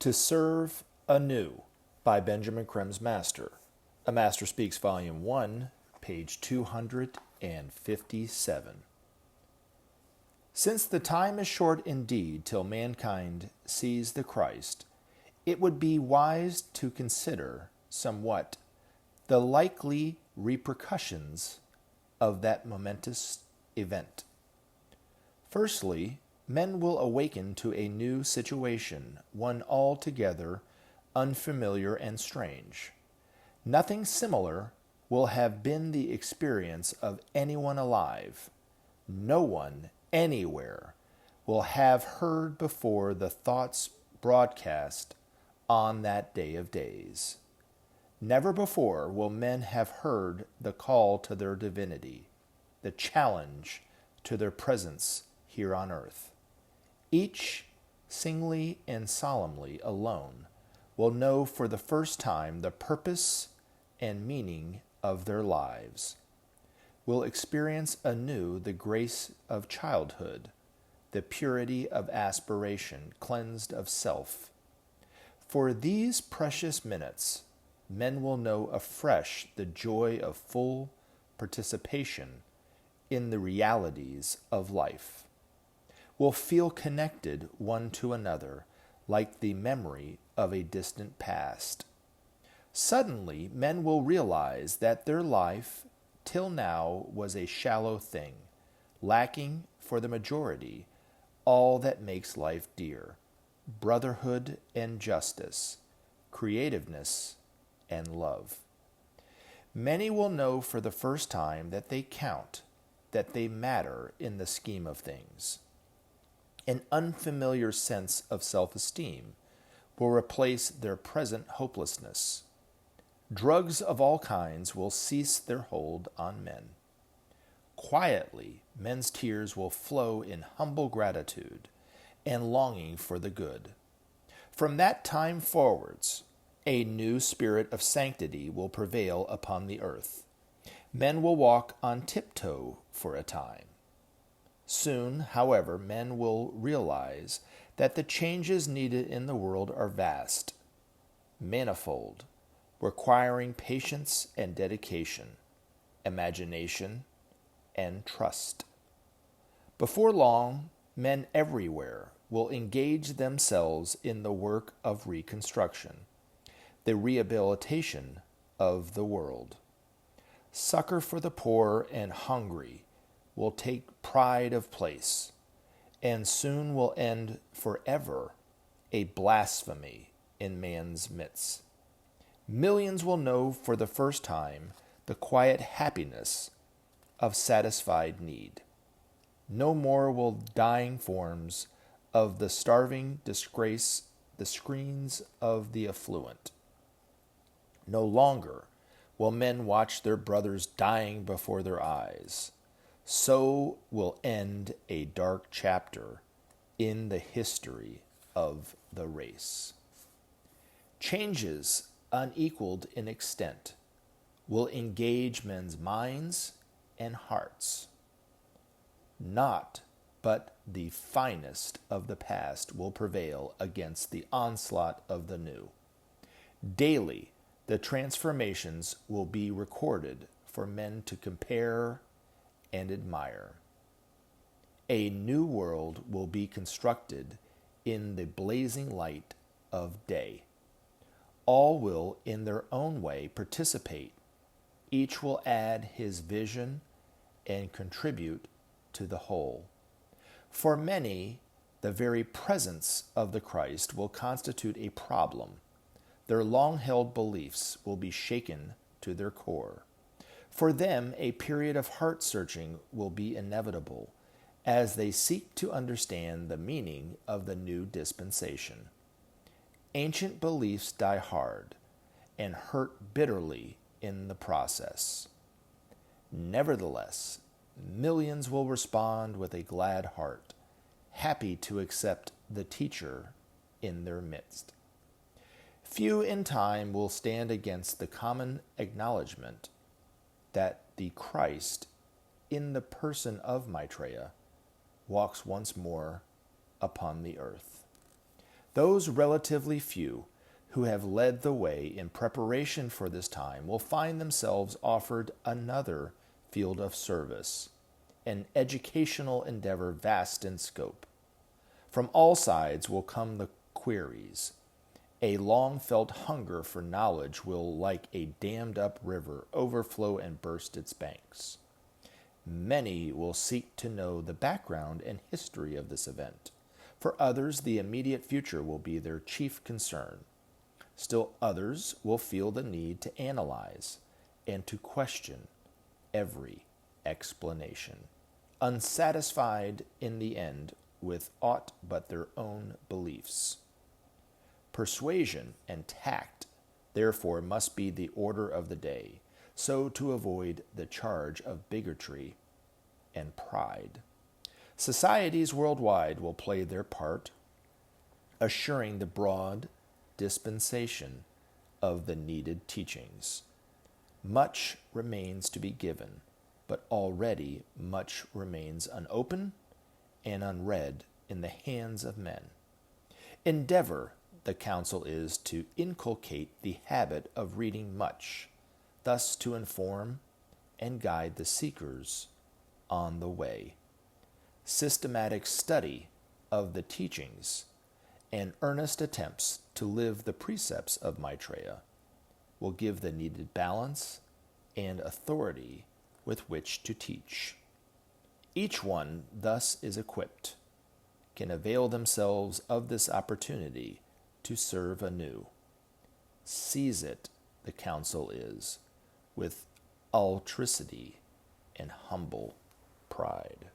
To Serve Anew by Benjamin Creme's Master. A Master Speaks, Volume 1, page 257. Since the time is short indeed till mankind sees the Christ, it would be wise to consider somewhat the likely repercussions of that momentous event. Firstly, men will awaken to a new situation, one altogether unfamiliar and strange. Nothing similar will have been the experience of anyone alive. No one, anywhere, will have heard before the thoughts broadcast on that day of days. Never before will men have heard the call to their divinity, the challenge to their presence here on earth. Each, singly and solemnly alone, will know for the first time the purpose and meaning of their lives, will experience anew the grace of childhood, the purity of aspiration cleansed of self. For these precious minutes, men will know afresh the joy of full participation in the realities of life, will feel connected one to another like the memory of a distant past. Suddenly, men will realize that their life till now was a shallow thing, lacking for the majority all that makes life dear: brotherhood and justice, creativeness and love. Many will know for the first time that they count, that they matter in the scheme of things. An unfamiliar sense of self-esteem will replace their present hopelessness. Drugs of all kinds will cease their hold on men. Quietly, men's tears will flow in humble gratitude and longing for the good. From that time forwards, a new spirit of sanctity will prevail upon the earth. Men will walk on tiptoe for a time. Soon, however, men will realize that the changes needed in the world are vast, manifold, requiring patience and dedication, imagination and trust. Before long, men everywhere will engage themselves in the work of reconstruction, the rehabilitation of the world. Succor for the poor and hungry will take pride of place, and soon will end forever a blasphemy in man's midst. Millions will know for the first time the quiet happiness of satisfied need. No more will dying forms of the starving disgrace the screens of the affluent. No longer will men watch their brothers dying before their eyes. So will end a dark chapter in the history of the race. Changes unequaled in extent will engage men's minds and hearts. Naught but the finest of the past will prevail against the onslaught of the new. Daily, the transformations will be recorded for men to compare and admire. A new world will be constructed in the blazing light of day. All will, in their own way, participate. Each will add his vision and contribute to the whole. For many, the very presence of the Christ will constitute a problem. Their long-held beliefs will be shaken to their core. For them, a period of heart-searching will be inevitable as they seek to understand the meaning of the new dispensation. Ancient beliefs die hard and hurt bitterly in the process. Nevertheless, millions will respond with a glad heart, happy to accept the teacher in their midst. Few in time will stand against the common acknowledgement that the Christ, in the person of Maitreya, walks once more upon the earth. Those relatively few who have led the way in preparation for this time will find themselves offered another field of service, an educational endeavor vast in scope. From all sides will come the queries. A long-felt hunger for knowledge will, like a dammed-up river, overflow and burst its banks. Many will seek to know the background and history of this event. For others, the immediate future will be their chief concern. Still others will feel the need to analyze and to question every explanation, unsatisfied in the end with aught but their own beliefs. Persuasion and tact, therefore, must be the order of the day, so to avoid the charge of bigotry and pride. Societies worldwide will play their part, assuring the broad dispensation of the needed teachings. Much remains to be given, but already much remains unopened and unread in the hands of men. Endeavor, the counsel is, to inculcate the habit of reading much, thus to inform and guide the seekers on the way. Systematic study of the teachings and earnest attempts to live the precepts of Maitreya will give the needed balance and authority with which to teach. Each one thus is equipped, can avail themselves of this opportunity to serve anew. Seize it, the counsel is, with alacrity and humble pride.